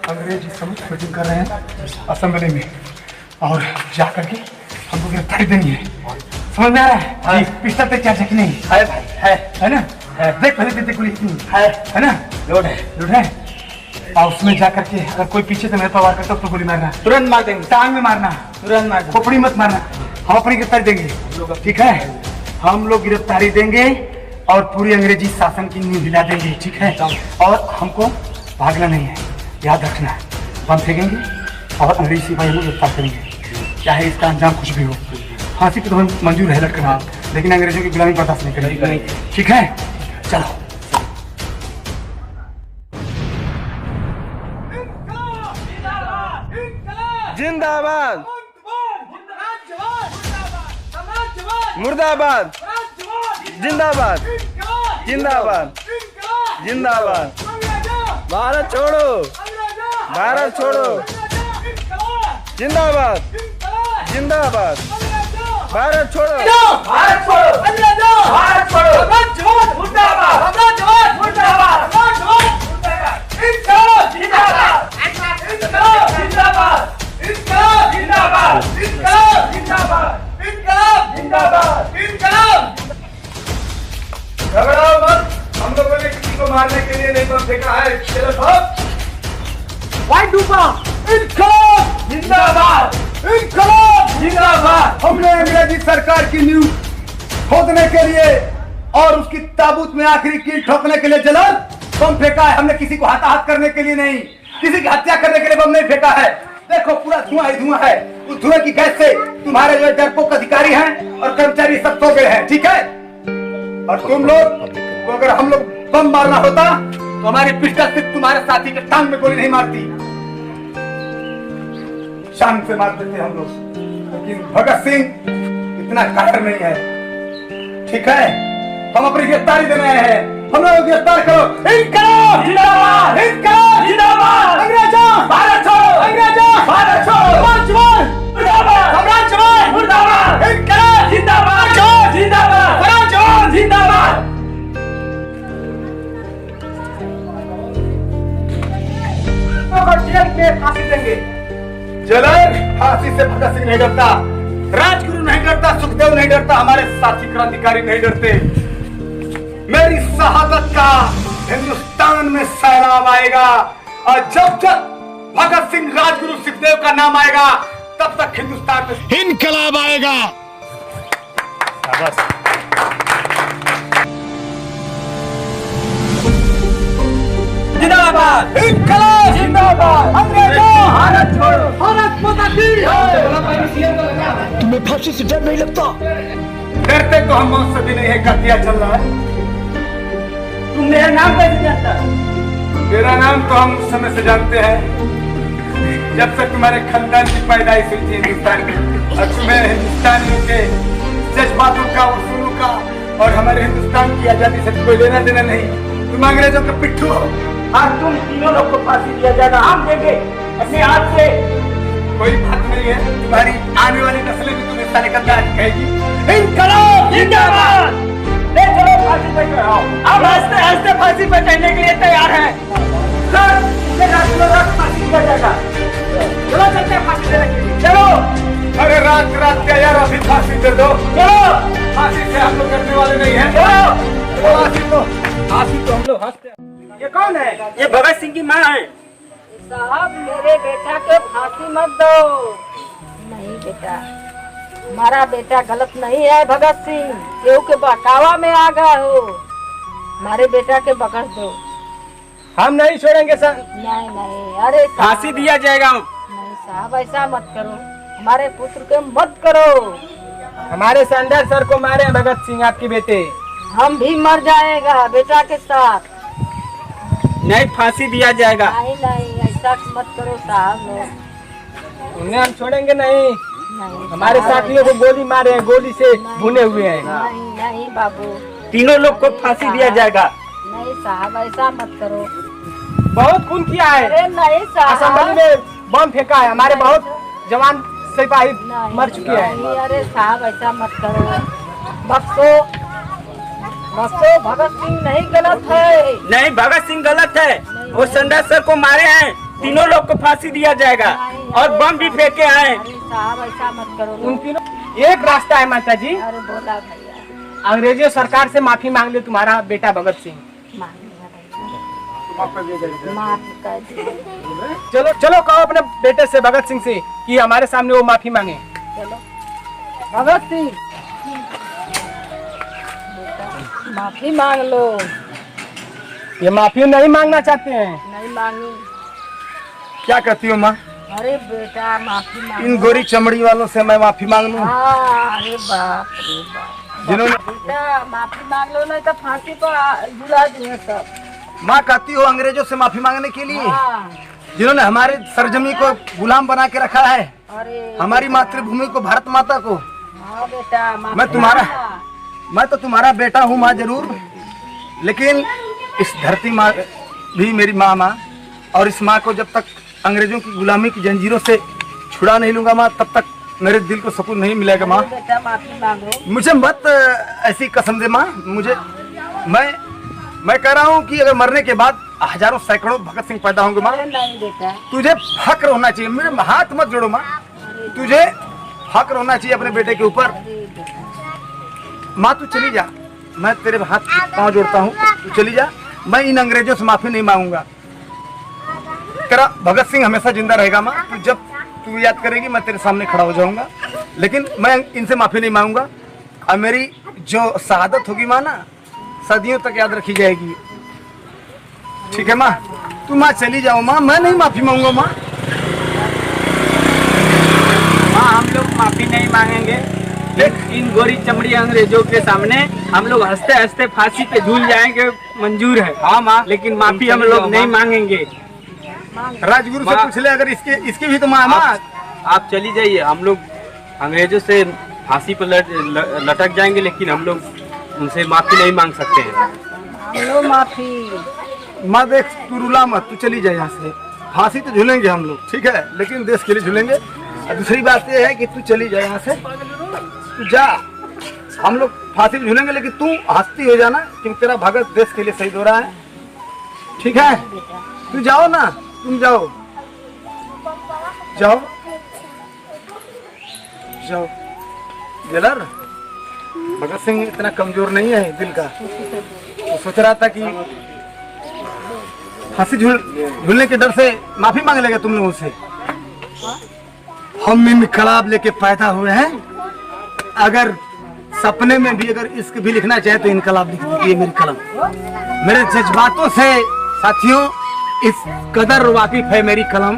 अंग्रेजी समझ मीटिंग कर रहे हैं असेंबली में और जा करके हमको गिरफ्तारी देनी है। समझ में आ रहा है? जी। पिस्टल पे क्या कि नहीं है भाई? है ना? देख पहले देख पुलिस है ना? लोड है और उसमें जा करके अगर कोई पीछे से मेरे पर वार करता तो गोली मारना, तुरंत मार देंगे। टांग में मारना, तुरंत मार, खोपड़ी मत मारना। हम अपनी गिरफ्तारी देंगे, ठीक है? हम लोग गिरफ्तारी देंगे और पूरी अंग्रेजी शासन की नींव हिला देंगे, ठीक है? और हमको भागना नहीं है, याद रखना। बम फेंकेंगे और अंग्रेजी सिपाही लोग गिरफ्तार करेंगे, चाहे इसका अंजाम कुछ भी हो। फांसी पे तो हम मंजूर है लटकना, लेकिन अंग्रेजों की गुलामी बर्दाश्त नहीं करेंगे, ठीक है? चलो। जिंदाबाद, मुर्दाबाद, जिंदाबाद, जिंदाबाद, जिंदाबाद। भारत छोड़ो, भारत छोड़ो, जिंदाबाद, जिंदाबाद, भारत छोड़ो, भारत छोड़ो, भारत छोड़ो, मुर्दाबाद, मुर्दाबाद, जिंदाबाद, घबराओ मत, हम लोगों ने किसी को मारने के लिए नहीं बम फेंका है। चलो साहब, वाइट डूबा, इनकलाब जिंदाबाद, इनकलाब जिंदाबाद। हमने अंग्रेजी सरकार की नींव खोदने के लिए और उसकी ताबूत में आखिरी कील ठोकने के लिए जलन बम फेंका है। हमने किसी को हताहत करने के लिए नहीं, किसी की हत्या करने के लिए बम नहीं फेंका है। देखो पूरा धुआं ही धुआं है। उस धुएं की गैस से तुम्हारे जो डरपोक अधिकारी हैं और कर्मचारी सब सो गए हैं, ठीक है? और तुम लोग को अगर हम लोग बम मारना होता तो हमारी पिस्टल सिर्फ तुम्हारे साथी के टांग में गोली नहीं मारती, शान से मारते थे हम लोग। लेकिन भगत सिंह इतना कायर नहीं है, ठीक है? हम अपनी गिरफ्तारी देने आए हैं, हम लोग गिरफ्तार करो। इनकलाब जिंदाबाद, इनकलाब जिंदाबाद, अंग्रेजों भारत छोड़ो, अंग्रेजों भारत छोड़ो, समाजवाद मुर्दाबाद, समाजवाद मुर्दाबाद, इनकलाब जिंदाबाद, जिंदाबाद, समाजवाद जिंदाबाद। जेल में फांसी देंगे। जलन फांसी से भगत सिंह नहीं डरता, राजगुरु नहीं डरता, सुखदेव नहीं डरता, हमारे साथी क्रांतिकारी नहीं डरते। मेरी शहादत का हिंदुस्तान में सैलाब आएगा और जब तक भगत सिंह, राजगुरु, सुखदेव का नाम आएगा तब तक हिंदुस्तान में इनकलाब आएगा। जिंदाबाद, इनकलाब जिंदाबाद, अंग्रेजों भारत छोड़ो, भारत माता की जय। तुम्हें फांसी से डर नहीं लगता? डरते तो हम मौत से भी नहीं है, कतिया चल रहा है। तुम मेरा नाम कैसे जानता? मेरा नाम तो हम उस समय से जानते हैं जब से तुम्हारे खानदान की पैदाइश हुई थी हिंदुस्तान में, और तुम्हें हिंदुस्तानियों के जज्बातों का, उसूलों का और हमारे हिंदुस्तान की आजादी से कोई लेना देना नहीं। तुम अंग्रेजों के पिट्ठू हो। और तुम तीनों लोग को फांसी दिया जाएगा, हम देंगे अपने हाथ से। कोई बात नहीं है, तुम्हारी आने वाली नस्लें भी तुम्हें साले का दाज कहेगी। इनकलाब जिंदाबाद। ले चलो फांसी पे चढ़ाओ। हम हंसते हंसते फांसी पे चढ़ने के लिए तैयार हैं। सर, ये रात फांसी दिया जाएगा। चलो चलते हैं फांसी देने के लिए, चलो। अरे रात क्या यार, अभी फांसी दे दो, चलो। फांसी से हम लोग करने वाले नहीं हैं, चलो। फांसी तो हम लोग हंसते। ये कौन है? ये भगत सिंह की माँ है। साहब मेरे बेटा के फांसी मत दो। नहीं बेटा, हमारा बेटा गलत नहीं है। भगत सिंह केहू के बहकावा में आ गए हो, हमारे बेटा के बख्श दो। हम नहीं छोड़ेंगे सर। नहीं नहीं, अरे फांसी दिया जाएगा। नहीं साहब, ऐसा मत करो, हमारे पुत्र के मत करो। हमारे संडर सर को मारे भगत सिंह आपके बेटे। हम भी मर जाएगा बेटा के साथ। नहीं, फांसी दिया जाएगा। नहीं नहीं, ऐसा मत करो साहब। उन्हें हम छोड़ेंगे नहीं। नहीं, हमारे साथियों को गोली मारे हैं, गोली से भुने हुए हैं। नहीं नहीं बाबू, तीनों लोग को फांसी दिया जाएगा। नहीं साहब, ऐसा मत करो। बहुत खून किया है। अरे नहीं साहब, असेंबली में बम फेंका है, हमारे बहुत जवान सिपाही मर चुके हैं। अरे साहब ऐसा मत करो, बख्शो। बच्चों भगत सिंह नहीं गलत है। नहीं, भगत सिंह गलत है। वो संडा सर को मारे हैं, तीनों लोग को फांसी दिया जाएगा और बम भी फेंके आए। अरे साहब ऐसा मत करो। उन तीनों एक रास्ता है माता जी, अरे बोला भैया, अंग्रेजों सरकार से माफी मांग ले तुम्हारा बेटा भगत सिंह। मांग लिया भैया, माफ कर दिया। चलो चलो कहो अपने बेटे से भगत सिंह से कि हमारे सामने वो माफी मांगे। चलो भगत सिंह माफी मांग लो। ये माफी नहीं मांगना चाहते हैं। नहीं मांगी। क्या कहती हो माँ? अरे बेटा माफी मांग। इन गोरी चमड़ी वालों से मैं माफी मांग लूं? हाँ, अरे बाप रे बाप। जिन्होंने बेटा माफी मांग लो, नहीं तो फांसी पर झुला दिए सब। माँ कहती हो अंग्रेजों से माफी मांगने के लिए, हाँ, जिन्होंने हमारे सरजमी को गुलाम बना के रखा है, अरे हमारी मातृभूमि को, भारत माता को। हाँ बेटा माफी मैं तो तुम्हारा बेटा हूँ माँ जरूर, लेकिन इस धरती माँ भी मेरी माँ, और इस माँ को जब तक अंग्रेजों की गुलामी की जंजीरों से छुड़ा नहीं लूंगा माँ, तब तक मेरे दिल को सुकून नहीं मिलेगा माँ। बेटा माफी मांगो। मुझे मत ऐसी कसम दे माँ। मुझे मैं कह रहा हूँ कि अगर मरने के बाद हजारों सैकड़ों भगत सिंह पैदा होंगे माँ, अरे नहीं बेटा, तुझे फक्र होना चाहिए। मेरे हाथ मत जोड़ो माँ, तुझे फक्र होना चाहिए अपने बेटे के ऊपर। माँ तू चली जा, मैं तेरे हाथ पाँव जोड़ता हूँ, तू चली जा। मैं इन अंग्रेजों से माफी नहीं मांगूंगा। तेरा भगत सिंह हमेशा जिंदा रहेगा माँ। तू जब तू याद करेगी मैं तेरे सामने खड़ा हो जाऊंगा, लेकिन मैं इनसे माफी नहीं मांगूंगा। और मेरी जो शहादत होगी माँ ना, सदियों तक याद रखी जाएगी। ठीक है माँ? तू माँ चली जाओ माँ, मैं नहीं माफी मांगूंगा माँ। हाँ, हम लोग माफी नहीं मांगेंगे। इन गोरी चमड़ी अंग्रेजों के सामने हम लोग हंसते हंसते फांसी पे झूल जाएंगे, मंजूर है। हाँ माँ, लेकिन माफी हम लोग नहीं मांगेंगे। राजगुरु से पूछ ले, अगर इसकी भी तो माँ माँ। आप चली जाइए, हम लोग अंग्रेजों से फांसी पर लटक जाएंगे, लेकिन हम लोग उनसे माफी नहीं मांग सकते हैं। मांग लो माफी। माँ देख, तू रुला मत, तू चली जाए यहाँ से। फांसी तो झूलेंगे हम लोग, ठीक है, लेकिन देश के लिए झूलेंगे। और दूसरी बात ये है कि तू चली जाए यहाँ से, तू जा। हम लोग फांसी पे झूलेंगे, लेकिन तू हंसती हो जाना क्योंकि तेरा भगत देश के लिए शहीद हो रहा है। ठीक है? तू जाओ ना, तुम जाओ जाओ जाओ। जेलर, भगत सिंह इतना कमजोर नहीं है दिल का। वो सोच रहा था कि फांसी झूलने के डर से माफी मांग लेगा तुम लोगों से। हम इनकलाब लेके पैदा हुए हैं। अगर सपने में भी अगर इश्क भी लिखना चाहे तो इनकलाब लिख दीजिए मेरी कलम। मेरे जज्बातों से साथियों इस कदर वाकिफ है मेरी कलम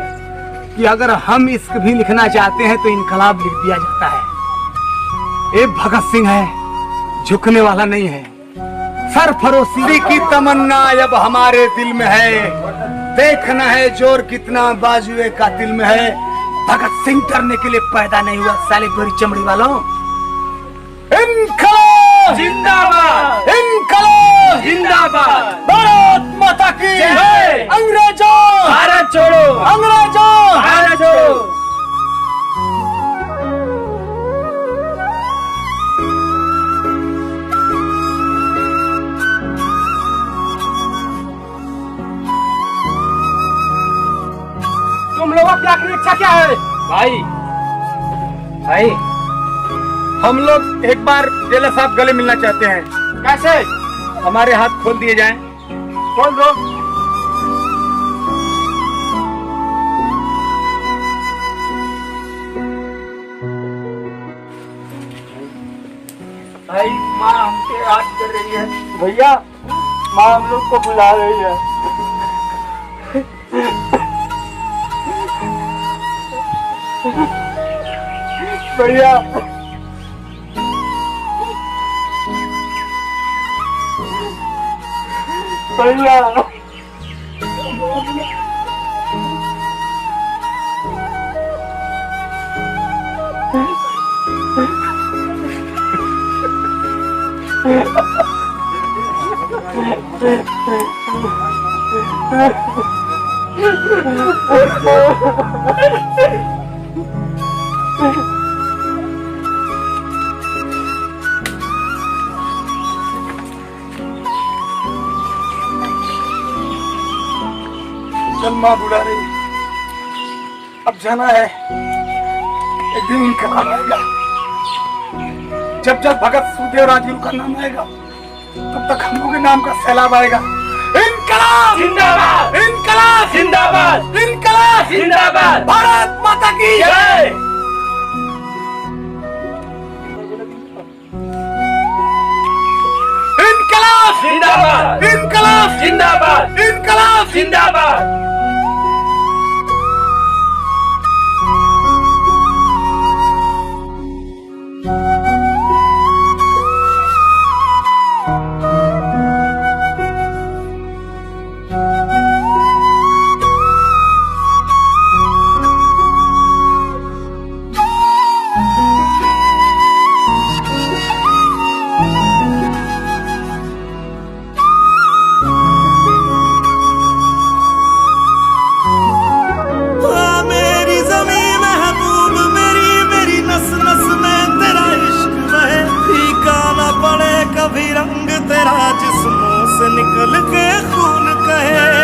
कि अगर हम इश्क भी लिखना चाहते हैं तो इनकलाब लिख दिया जाता है। ये भगत सिंह है, झुकने वाला नहीं है। सरफरोशी की तमन्ना अब हमारे दिल में है। देखना है जोर कितना बाजुए कातिल में है। भगत सिंह डरने के लिए पैदा नहीं हुआ साले गोरी चमड़ी वालों। इनकलाब जिंदाबाद, इनकलाब जिंदाबाद, भारत माता की जय। अंग्रेजों भारत छोड़ो, अंग्रेजों भारत छोड़ो। तुम लोगों की आखिरी इच्छा क्या है? भाई भाई हम लोग एक बार जेलर साहब गले मिलना चाहते हैं। कैसे? हमारे हाथ खोल दिए जाएं। खोल दो। भाई, माँ हमसे याद कर रही है। भैया, माँ हम लोग को बुला रही है। भैया, भैया, कल माँ बुला रही है, अब जाना है। एक दिन इनकलाब आएगा, जब जब भगत सुखदेव राजगुरु का नाम आएगा तब तक हम लोगों के नाम का सैलाब आएगा। इनकलाब जिंदाबाद, इनकलाब जिंदाबाद, इनकलाब जिंदाबाद, भारत माता की जय। इनकलाब जिंदाबाद, इनकलाब जिंदाबाद, इनकलाब जिंदाबाद। कभी रंग तेरा जिस्मों से निकल के खून कहे।